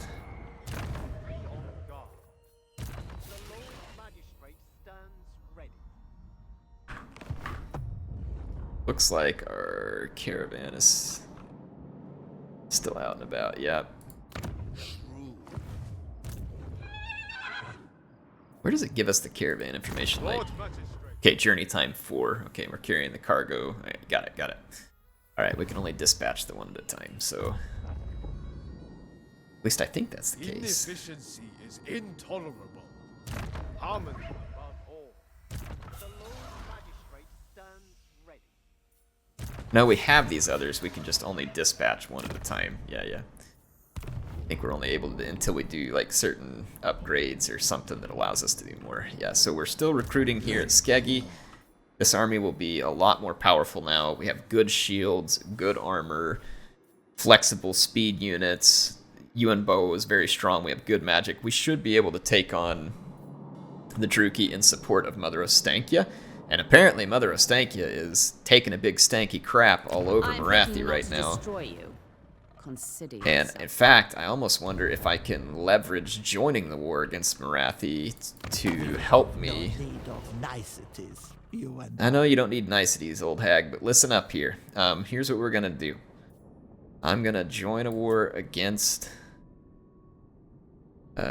A: Looks like our caravan is still out and about, yep. Where does it give us the caravan information? Like, okay, journey time 4. Okay, we're carrying the cargo. All right, got it. All right, we can only dispatch the one at a time, so at least I think that's the case.
B: Inefficiency is intolerable. Harmony above all. The Lord Magistrate stands ready.
A: No, we have these others. We can just only dispatch one at a time. Yeah. I think we're only able to until we do like certain upgrades or something that allows us to do more. Yeah, so we're still recruiting here at Skeggy. This army will be a lot more powerful now. We have good shields, good armor, flexible speed units. Yuan Bo is very strong. We have good magic. We should be able to take on the Druki in support of Mother Ostankya. And apparently Mother Ostankya is taking a big stanky crap all over Morathi right now. And in fact, I almost wonder if I can leverage joining the war against Morathi to help me. I know you don't need niceties, old hag, but listen up here. Here's what we're gonna do. I'm gonna join a war against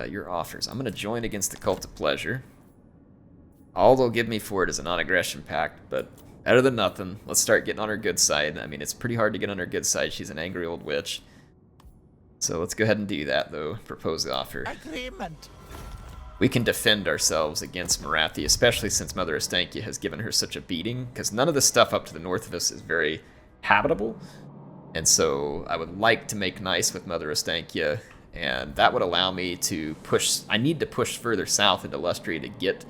A: your offers. I'm gonna join against the Cult of Pleasure. All they'll give me for it is a non-aggression pact, but better than nothing. Let's start getting on her good side. I mean, it's pretty hard to get on her good side. She's an angry old witch. So let's go ahead and do that, though. Propose the offer.
D: Agreement.
A: We can defend ourselves against Morathi, especially since Mother Ostankya has given her such a beating, because none of the stuff up to the north of us is very habitable. And so I would like to make nice with Mother Ostankya, and that would allow me to push. I need to push further south into Lustria to get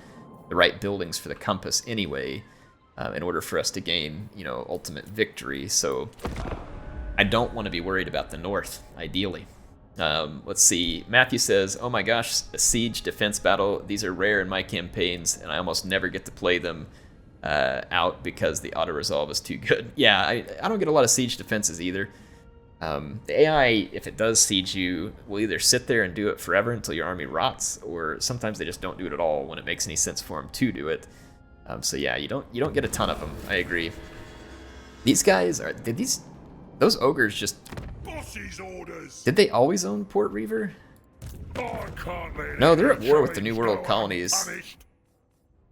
A: the right buildings for the compass anyway, in order for us to gain, ultimate victory. So I don't want to be worried about the north, ideally. Let's see. Matthew says, oh my gosh, a siege defense battle. These are rare in my campaigns, and I almost never get to play them out because the auto-resolve is too good. Yeah, I don't get a lot of siege defenses either. The AI, if it does siege you, will either sit there and do it forever until your army rots, or sometimes they just don't do it at all when it makes any sense for them to do it. So yeah, you don't get a ton of them. I agree. These guys are those ogres just.
B: Bossy's orders.
A: Did they always own Port Reaver? No, they're at war with the New World colonies.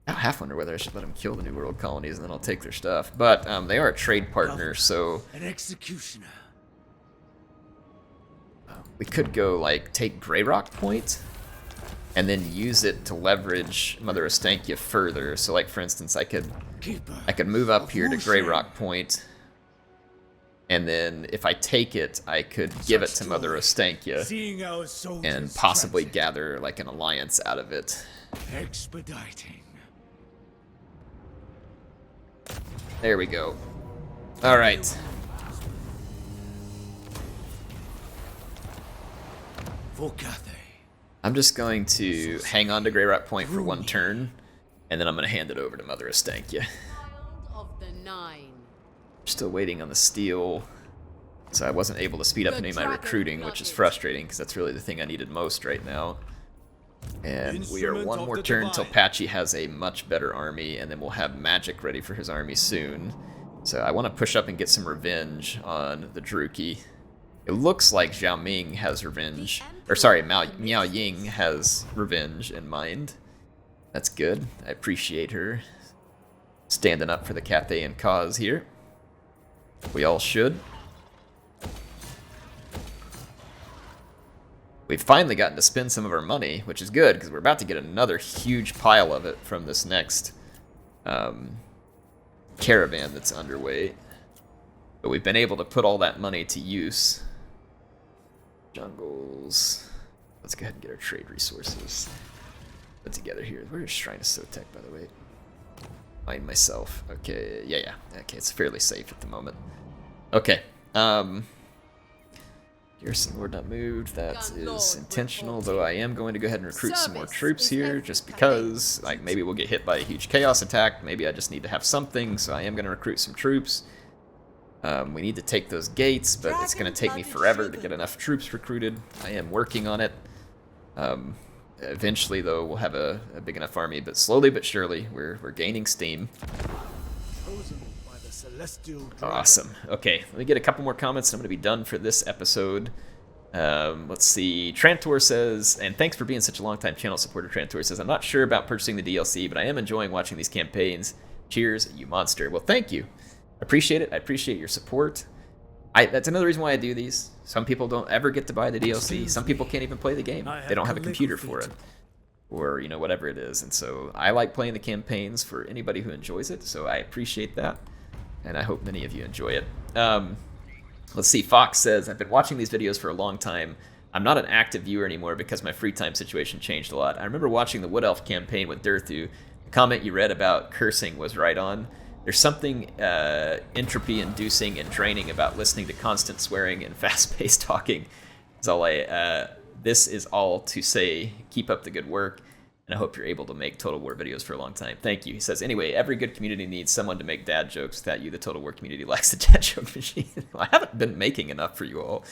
A: I half wonder whether I should let them kill the New World colonies and then I'll take their stuff. But they are a trade partner, so
B: An executioner.
A: we could go like take Grey Rock Point and then use it to leverage Mother Ostankya further. So like for instance, I could move up here to Grey Rock Point, and then if I take it, I could give it to Mother Ostankya and possibly gather like an alliance out of it.
B: Expediting.
A: There we go. All right. I'm just going to hang on to Grey Rock Point for one turn, and then I'm going to hand it over to Mother Ostankya.
C: Child of the Nine.
A: Still waiting on the steel, so I wasn't able to speed up any of my recruiting, which is frustrating, because that's really the thing I needed most right now. And we are one more turn until Patchy has a much better army, and then we'll have magic ready for his army soon. So I want to push up and get some revenge on the Druki. It looks like Zhao Ming has revenge, or sorry, Miao Ying has revenge in mind. That's good. I appreciate her standing up for the Cathayan cause here. We all should. We've finally gotten to spend some of our money, which is good, because we're about to get another huge pile of it from this next caravan that's underway. But we've been able to put all that money to use. Jungles. Let's go ahead and get our trade resources put together here. Where's Shrine of Sotek, by the way? Find myself. Okay, yeah. Okay, it's fairly safe at the moment. Okay. Garrison Lord not moved. That is intentional, though I am going to go ahead and recruit some more troops here, just because, like, maybe we'll get hit by a huge chaos attack. Maybe I just need to have something, so I am going to recruit some troops. We need to take those gates, but it's going to take me forever to get enough troops recruited. I am working on it. Eventually, though, we'll have a big enough army, but slowly but surely, we're gaining steam. Awesome. Okay, let me get a couple more comments, and I'm going to be done for this episode. Let's see. Trantor says, and thanks for being such a long-time channel supporter, Trantor says, I'm not sure about purchasing the DLC, but I am enjoying watching these campaigns. Cheers, you monster. Well, thank you. Appreciate it. I appreciate your support. That's another reason why I do these. Some people don't ever get to buy the DLC. Some people can't even play the game. They don't have a computer for it. Or, you know, whatever it is. And so I like playing the campaigns for anybody who enjoys it, so I appreciate that. And I hope many of you enjoy it. Let's see. Fox says, I've been watching these videos for a long time. I'm not an active viewer anymore because my free time situation changed a lot. I remember watching the Wood Elf campaign with Durthu. The comment you read about cursing was right on. There's something entropy-inducing and draining about listening to constant swearing and fast-paced talking. This is all to say, keep up the good work, and I hope you're able to make Total War videos for a long time. Thank you. He says, anyway, every good community needs someone to make dad jokes. Without you, the Total War community lacks a dad joke machine. I haven't been making enough for you all,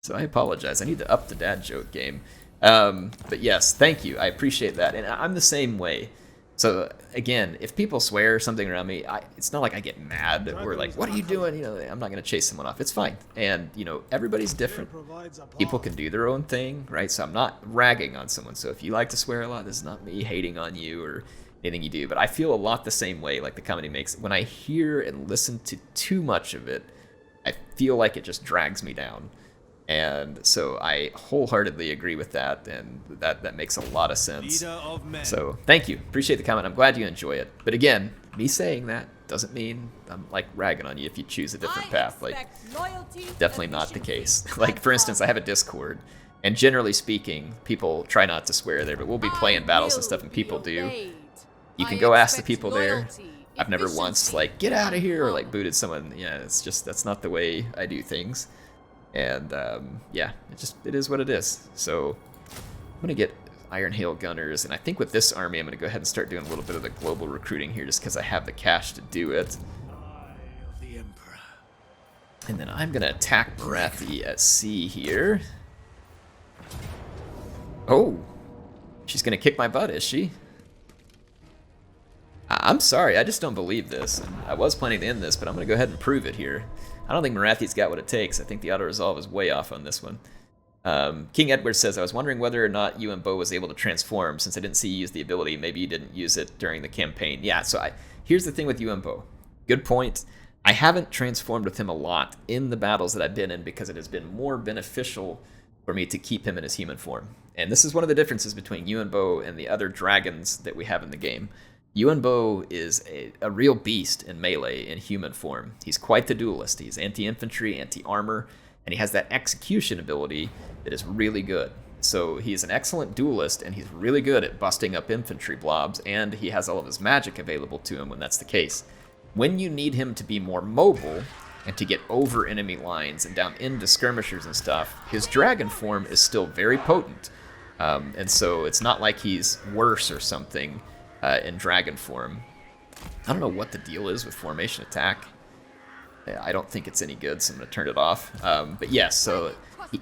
A: so I apologize. I need to up the dad joke game. But yes, thank you. I appreciate that, and I'm the same way. So again, if people swear something around me, it's not like I get mad or like, what are you doing? You know, I'm not going to chase someone off. It's fine. And, you know, everybody's different. People can do their own thing, right? So I'm not ragging on someone. So if you like to swear a lot, this is not me hating on you or anything you do. But I feel a lot the same way, like the comedy makes. When I hear and listen to too much of it, I feel like it just drags me down. And so I wholeheartedly agree with that, and that makes a lot of sense. So thank you. Appreciate the comment. I'm glad you enjoy it. But again, me saying that doesn't mean I'm like ragging on you if you choose a different path. Like, definitely not the case. Like, for instance, I have a Discord, and generally speaking, people try not to swear there, but we'll be playing battles and stuff, and people do. You can go ask the people there. I've never once, like, get out of here, or like booted someone. Yeah, it's just, that's not the way I do things. And yeah, it is what it is. So I'm gonna get Iron Hail Gunners, and I think with this army I'm gonna go ahead and start doing a little bit of the global recruiting here, just because I have the cash to do it. And then I'm gonna attack Morathi at sea here. Oh, she's gonna kick my butt, is she? I'm sorry, I just don't believe this. I was planning to end this, but I'm gonna go ahead and prove it here. I don't think Morathi's got what it takes. I think the auto-resolve is way off on this one. King Edward says, I was wondering whether or not Yuan Bo was able to transform, since I didn't see you use the ability. Maybe you didn't use it during the campaign. Yeah, so here's the thing with Yuan Bo. Good point. I haven't transformed with him a lot in the battles that I've been in because it has been more beneficial for me to keep him in his human form. And this is one of the differences between Yuan Bo and the other dragons that we have in the game. Yuan Bo is a real beast in melee in human form. He's quite the duelist. He's anti-infantry, anti-armor, and he has that execution ability that is really good. So he's an excellent duelist, and he's really good at busting up infantry blobs, and he has all of his magic available to him when that's the case. When you need him to be more mobile and to get over enemy lines and down into skirmishers and stuff, his dragon form is still very potent. And so it's not like he's worse or something in dragon form. I don't know what the deal is with formation attack. I don't think it's any good, so I'm going to turn it off. But yes, so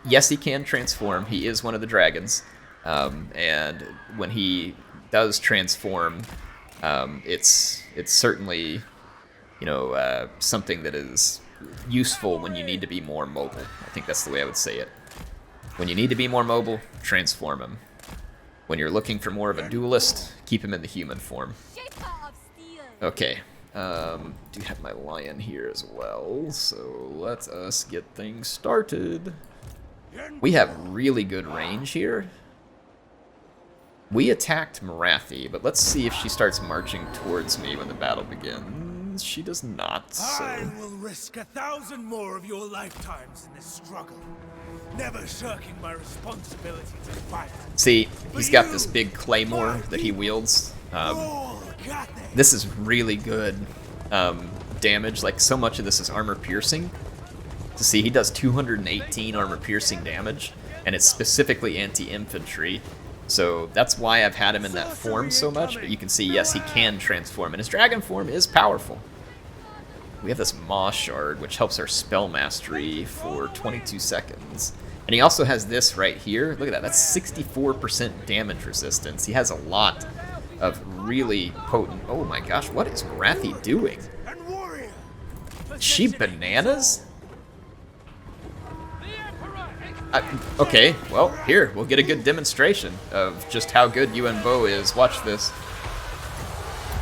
A: yes, he can transform. He is one of the dragons. And when he does transform, it's certainly, you know, something that is useful when you need to be more mobile. I think that's the way I would say it. When you need to be more mobile, transform him. When you're looking for more of a duelist, keep him in the human form. Okay, do have my lion here as well, so let us get things started. We have really good range here. We attacked Morathi, but let's see if she starts marching towards me when the battle begins. She does not, so...
B: I will risk 1,000 more of your lifetimes in this struggle, never shirking my responsibility to fight.
A: See, he's got this big claymore that he wields. This is really good damage. Like, so much of this is armor piercing. To see, he does 218 armor piercing damage, and it's specifically anti-infantry. So that's why I've had him in that form so much, but you can see, yes, he can transform, and his dragon form is powerful. We have this Maw Shard, which helps our spell mastery for 22 seconds. And he also has this right here. Look at that, that's 64% damage resistance. He has a lot of really potent... Oh my gosh, what is Morathi doing? Is she bananas? Okay, well, here, we'll get a good demonstration of just how good Yuan Bo is. Watch this.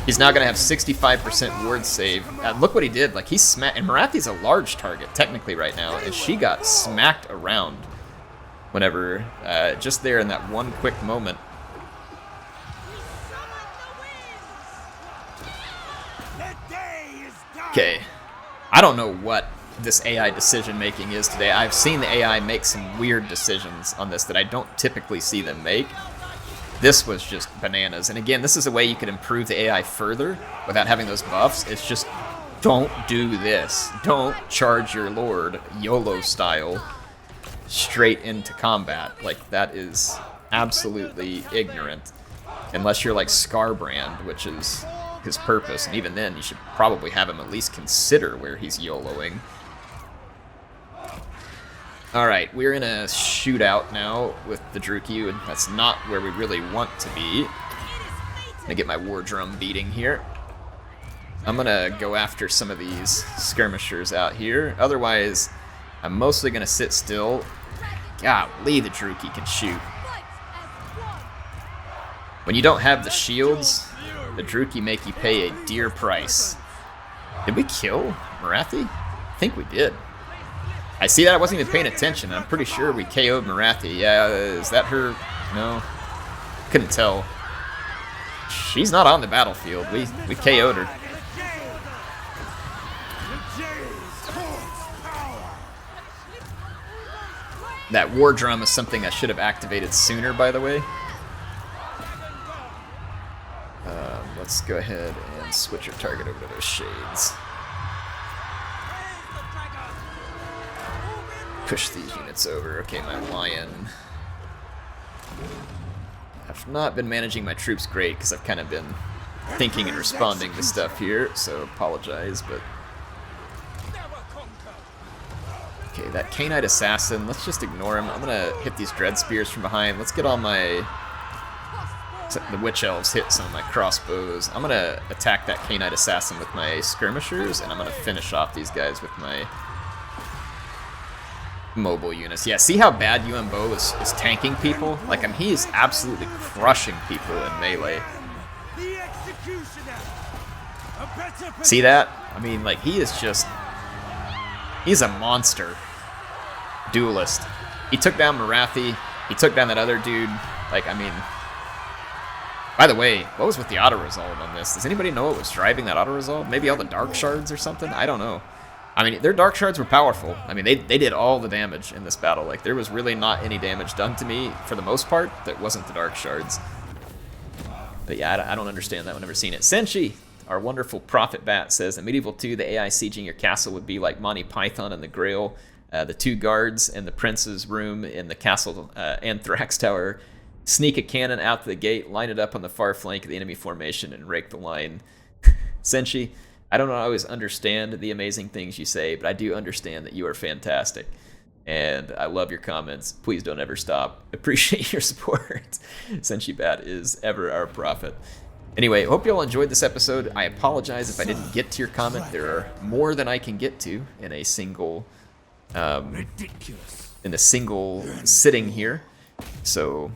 A: He's now going to have 65% ward save. Look what he did. Like, he smacked... And Morathi's a large target, technically, right now. And she got smacked around whenever... just there in that one quick moment. Okay. I don't know what this AI decision making is today. I've seen the AI make some weird decisions on this that I don't typically see them make. This was just bananas. And again, this is a way you could improve the AI further without having those buffs. It's just, don't do this. Don't charge your lord YOLO style straight into combat. Like, that is absolutely ignorant. Unless you're like Scarbrand, which is his purpose. And even then, you should probably have him at least consider where he's YOLOing. Alright, we're in a shootout now with the Druki, and that's not where we really want to be. I'm gonna get my war drum beating here. I'm gonna go after some of these skirmishers out here. Otherwise, I'm mostly gonna sit still. Golly, the Druki can shoot. When you don't have the shields, the Druki make you pay a dear price. Did we kill Morathi? I think we did. I see that I wasn't even paying attention. I'm pretty sure we KO'd Morathi. Yeah, is that her? No. Couldn't tell. She's not on the battlefield. We KO'd her. That war drum is something I should have activated sooner, by the way. Let's go ahead and switch our target over to those shades. Push these units over. Okay, my lion. I've not been managing my troops great because I've kind of been thinking and responding to stuff here, so apologize, but... Okay, that Canite Assassin, let's just ignore him. I'm gonna hit these Dread Spears from behind. Let's get all my... The Witch Elves hit some of my crossbows. I'm gonna attack that Canite Assassin with my skirmishers, and I'm gonna finish off these guys with my mobile units. Yeah, see how bad Yuan Bo is tanking people? Like, I mean, he is absolutely crushing people in melee. See that? I mean, like, he is just... He's a monster duelist. He took down Morathi. He took down that other dude. Like, I mean... By the way, what was with the auto-resolve on this? Does anybody know what was driving that auto-resolve? Maybe all the Dark Shards or something? I don't know. I mean, their Dark Shards were powerful. I mean, they did all the damage in this battle. Like, there was really not any damage done to me, for the most part, that wasn't the Dark Shards. But yeah, I don't understand that. I've never seen it. Senshi, our wonderful Prophet Bat, says, in Medieval 2, the AI sieging your castle would be like Monty Python and the Grail. The two guards in the prince's room in the castle Anthrax Tower Sneak a cannon out the gate, line it up on the far flank of the enemy formation, and rake the line. Senshi, I don't always understand the amazing things you say, but I do understand that you are fantastic. And I love your comments. Please don't ever stop. Appreciate your support. Senshi Bat is ever our prophet. Anyway, hope you all enjoyed this episode. I apologize if I didn't get to your comment. There are more than I can get to in a single sitting here. So,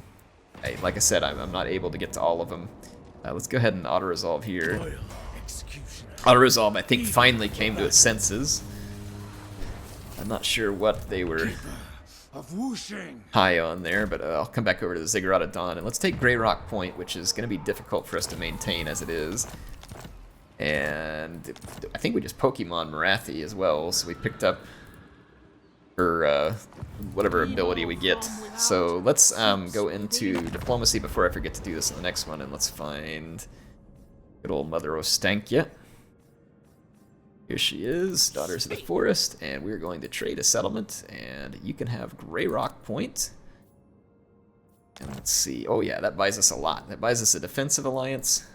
A: like I said, I'm not able to get to all of them. Let's go ahead and auto-resolve here. Auto-resolve, I think, finally came to its senses. I'm not sure what they were high on there, but I'll come back over to the Ziggurat of Dawn, and let's take Grey Rock Point, which is going to be difficult for us to maintain as it is. And I think we just Pokemon Morathi as well, so we picked up her whatever ability we get. So let's go into Diplomacy before I forget to do this in the next one, and let's find good old Mother Ostankya. Here she is, Daughters of the Forest, and we're going to trade a settlement, and you can have Grey Rock Point. And let's see, oh yeah, that buys us a lot. That buys us a defensive alliance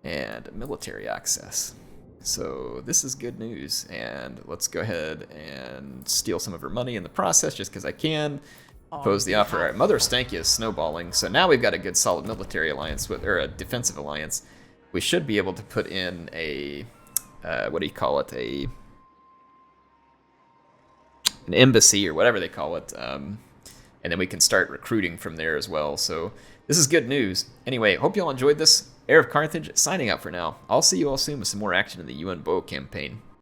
A: and military access. So this is good news, and let's go ahead and steal some of her money in the process, just because I can. Oppose the offer. All right, Mother Ostankya is snowballing, so now we've got a good solid military alliance, or a defensive alliance. We should be able to put in a... what do you call it? An embassy or whatever they call it, and then we can start recruiting from there as well. So this is good news. Anyway, hope you all enjoyed this. Heir of Carthage signing out for now. I'll see you all soon with some more action in the Yuan Bo campaign.